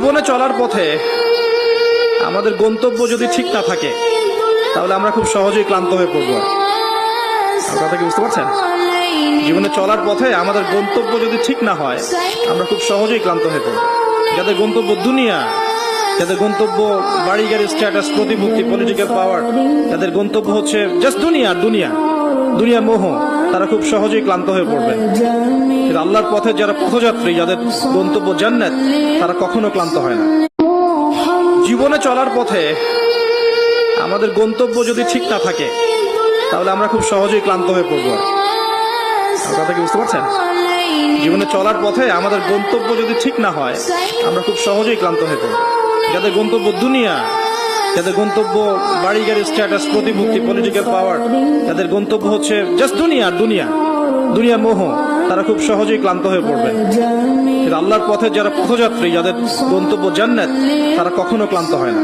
জীবনে চলার পথে আমাদের গন্তব্য যদি ঠিক না থাকে তাহলে আমরা খুব সহজেই ক্লান্ত হয়ে পড়বো। কথা কি বুঝতে পারছেন? জীবনে চলার পথে আমাদের গন্তব্য যদি ঠিক না হয় আমরা খুব সহজেই ক্লান্ত হয়ে পড়বো। যাদের গন্তব্য দুনিয়া, যাদের গন্তব্য বাড়ি গাড়ি, স্ট্যাটাস, প্রতিপত্তি, পলিটিক্যাল পাওয়ার, যাদের গন্তব্য হচ্ছে জাস্ট দুনিয়া মোহ, তারা খুব সহজেই ক্লান্ত হয়ে পড়বে। কিন্তু আল্লাহর পথে যারা পথযাত্রী, যাদের গন্তব্য জান্নাত, তারা কখনো ক্লান্ত হয় না। জীবনে চলার পথে আমাদের গন্তব্য যদি ঠিক না থাকে তাহলে আমরা খুব সহজেই ক্লান্ত হয়ে পড়বো। কথা কি বুঝতে পারছেন? জীবনে চলার পথে আমাদের গন্তব্য যদি ঠিক না হয় আমরা খুব সহজেই ক্লান্ত হয়ে পড়বো। যাদের গন্তব্য দুনিয়া, যাদের গন্তব্য বাড়ি গাড়ি, স্ট্যাটাস, প্রতিপত্তি, পলিটিক্যাল পাওয়ার, যাদের গন্তব্য হচ্ছে জাস্ট দুনিয়া মোহ, তারা খুব সহজেই ক্লান্ত হয়ে পড়বে। কিন্তু আল্লাহর পথে যারা পথযাত্রী, যাদের গন্তব্য জান্নাত, তারা কখনো ক্লান্ত হয় না।